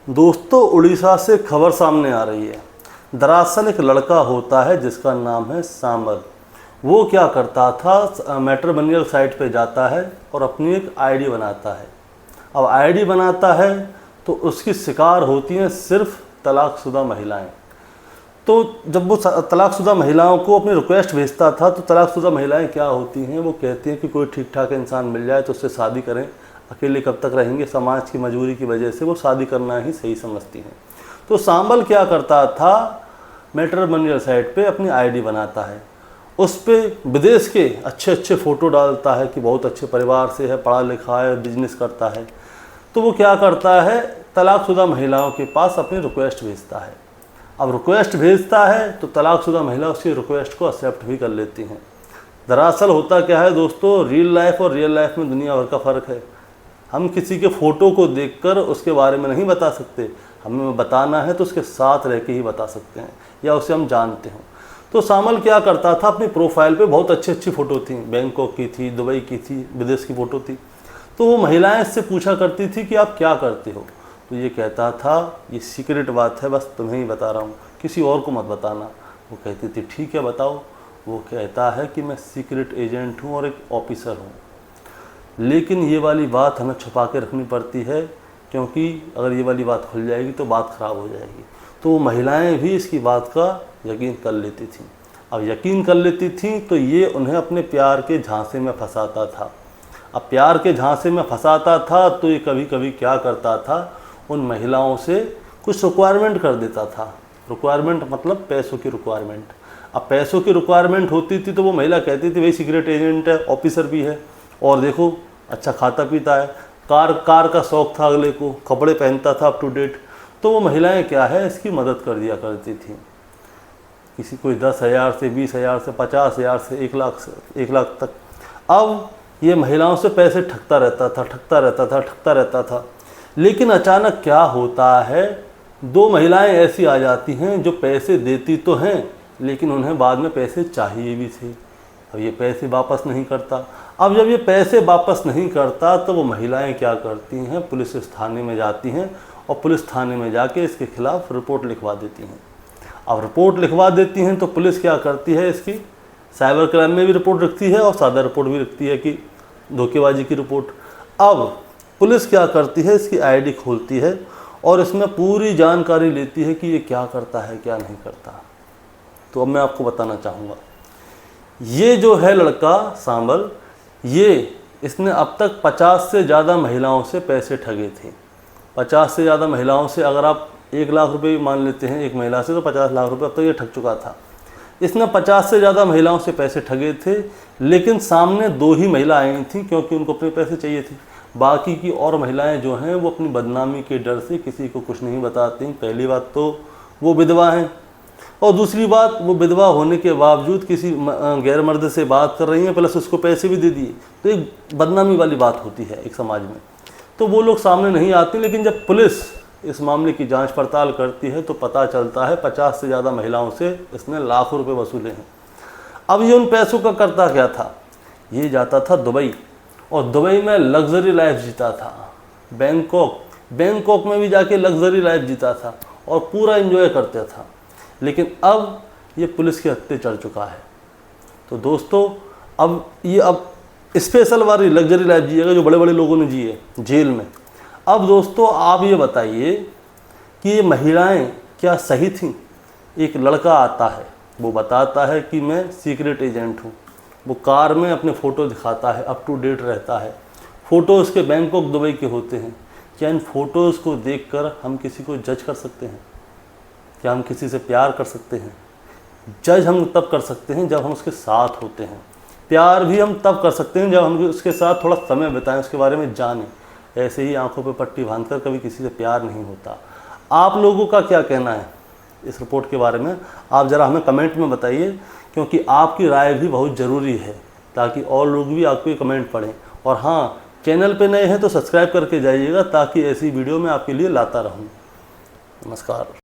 दोस्तों, उड़ीसा से खबर सामने आ रही है। दरअसल एक लड़का होता है जिसका नाम है सामल। वो क्या करता था, मैट्रिमोनियल साइट पे जाता है और अपनी एक आईडी बनाता है। अब आईडी बनाता है तो उसकी शिकार होती हैं सिर्फ तलाकशुदा महिलाएं। तो जब वो तलाकशुदा महिलाओं को अपनी रिक्वेस्ट भेजता था तो तलाकशुदा महिलाएं क्या होती हैं, वो कहती हैं कि कोई ठीक ठाक इंसान मिल जाए तो उससे शादी करें, अकेले कब तक रहेंगे। समाज की मजबूरी की वजह से वो शादी करना ही सही समझती हैं। तो साम्बल क्या करता था, मैट्रिमोनियल साइट पे अपनी आईडी बनाता है, उस पर विदेश के अच्छे अच्छे फ़ोटो डालता है कि बहुत अच्छे परिवार से है, पढ़ा लिखा है, बिजनेस करता है। तो वो क्या करता है, तलाकशुदा महिलाओं के पास अपनी रिक्वेस्ट भेजता है। अब रिक्वेस्ट भेजता है तो तलाकशुदा महिला उसकी रिक्वेस्ट को एक्सेप्ट भी कर लेती हैं। दरअसल होता क्या है दोस्तों, रियल लाइफ और रियल लाइफ में दुनिया भर का फ़र्क है। हम किसी के फ़ोटो को देखकर उसके बारे में नहीं बता सकते, हमें बताना है तो उसके साथ रह के ही बता सकते हैं या उसे हम जानते हैं। तो सामल क्या करता था, अपनी प्रोफाइल पे बहुत अच्छी अच्छी फ़ोटो थी, बैंकॉक की थी, दुबई की थी, विदेश की फ़ोटो थी। तो वो महिलाएं इससे पूछा करती थी कि आप क्या करते हो। तो ये कहता था, ये सीक्रेट बात है, बस तुम्हें ही बता रहा हूँ, किसी और को मत बताना। वो कहती थी ठीक है बताओ। वो कहता है कि मैं सीक्रेट एजेंट हूँ और एक ऑफिसर हूँ, लेकिन ये वाली बात हमें छुपा के रखनी पड़ती है, क्योंकि अगर ये वाली बात खुल जाएगी तो बात ख़राब हो जाएगी। तो वो महिलाएं भी इसकी बात का यकीन कर लेती थीं। अब यकीन कर लेती थीं तो ये उन्हें अपने प्यार के झांसे में फंसाता था। अब प्यार के झांसे में फंसाता था तो ये कभी कभी क्या करता था, उन महिलाओं से कुछ रिक्वायरमेंट कर देता था। रिक्वायरमेंट मतलब पैसों की रिक्वायरमेंट। अब पैसों की रिक्वायरमेंट होती थी तो वो महिला कहती थी भाई सीक्रेट एजेंट है, ऑफिसर भी है, और देखो अच्छा खाता पीता है, कार का शौक़ था अगले को, कपड़े पहनता था अप टू डेट। तो वो महिलाएं क्या है, इसकी मदद कर दिया करती थी। किसी कोई 10,000 से 20,000 से 50,000 से 1 लाख तक। अब ये महिलाओं से पैसे ठगता रहता था। लेकिन अचानक क्या होता है, 2 महिलाएं ऐसी आ जाती हैं जो पैसे देती तो हैं लेकिन उन्हें बाद में पैसे चाहिए भी थे। अब ये पैसे वापस नहीं करता। अब जब ये पैसे वापस नहीं करता तो वो महिलाएं क्या करती हैं, पुलिस थाने में जाती हैं और पुलिस थाने में जाके इसके खिलाफ रिपोर्ट लिखवा देती हैं। अब रिपोर्ट लिखवा देती हैं तो पुलिस क्या करती है, इसकी साइबर क्राइम में भी रिपोर्ट रखती है और सादा रिपोर्ट भी रखती है कि धोखेबाजी की रिपोर्ट। अब पुलिस क्या करती है, इसकी आईडी खोलती है और इसमें पूरी जानकारी लेती है कि ये क्या करता है क्या नहीं करता। तो अब मैं आपको बताना चाहूँगा, ये जो है लड़का साम्बल, इसने अब तक 50 से ज़्यादा महिलाओं से पैसे ठगे थे। 50 से ज़्यादा महिलाओं से, अगर आप 1 लाख रुपए मान लेते हैं एक महिला से, तो 50 लाख रुपए अब तक ये ठग चुका था। इसने 50 से ज़्यादा महिलाओं से पैसे ठगे थे, लेकिन सामने 2 ही महिला आई थी क्योंकि उनको अपने पैसे चाहिए थे। बाकी की और महिलाएं जो हैं वो अपनी बदनामी के डर से किसी को कुछ नहीं बताती। पहली बात तो वो विधवा हैं, और दूसरी बात वो विधवा होने के बावजूद किसी गैर मर्द से बात कर रही हैं, प्लस उसको पैसे भी दे दिए। तो एक बदनामी वाली बात होती है एक समाज में, तो वो लोग सामने नहीं आते। लेकिन जब पुलिस इस मामले की जांच पड़ताल करती है तो पता चलता है 50 से ज़्यादा महिलाओं से इसने लाखों रुपए वसूले हैं। अब ये उन पैसों का करता क्या था, ये जाता था दुबई और दुबई में लग्जरी लाइफ जीता था। बैंकॉक में भी जाके लग्जरी लाइफ जीता था और पूरा एंजॉय करता था। लेकिन अब ये पुलिस के हत्थे चढ़ चुका है। तो दोस्तों, अब स्पेशल वाली लग्जरी लाइफ जिएगा जो बड़े बड़े लोगों ने जी है जेल में। अब दोस्तों आप ये बताइए कि ये महिलाएं क्या सही थीं। एक लड़का आता है, वो बताता है कि मैं सीक्रेट एजेंट हूँ, वो कार में अपने फ़ोटो दिखाता है, अप टू डेट रहता है, फ़ोटो उसके बैंकॉक दुबई के होते हैं। क्या इन फ़ोटोज़ को देखकर हम किसी को जज कर सकते हैं? क्या हम किसी से प्यार कर सकते हैं? जज हम तब कर सकते हैं जब हम उसके साथ होते हैं। प्यार भी हम तब कर सकते हैं जब हम उसके साथ थोड़ा समय बिताएं, उसके बारे में जानें। ऐसे ही आंखों पे पट्टी बांधकर कभी किसी से प्यार नहीं होता। आप लोगों का क्या कहना है इस रिपोर्ट के बारे में, आप ज़रा हमें कमेंट में बताइए, क्योंकि आपकी राय भी बहुत ज़रूरी है ताकि और लोग भी आपके कमेंट पढ़ें। और हाँ, चैनल पे नए हैं तो सब्सक्राइब करके जाइएगा ताकि ऐसी वीडियो मैं आपके लिए लाता रहूँ। नमस्कार।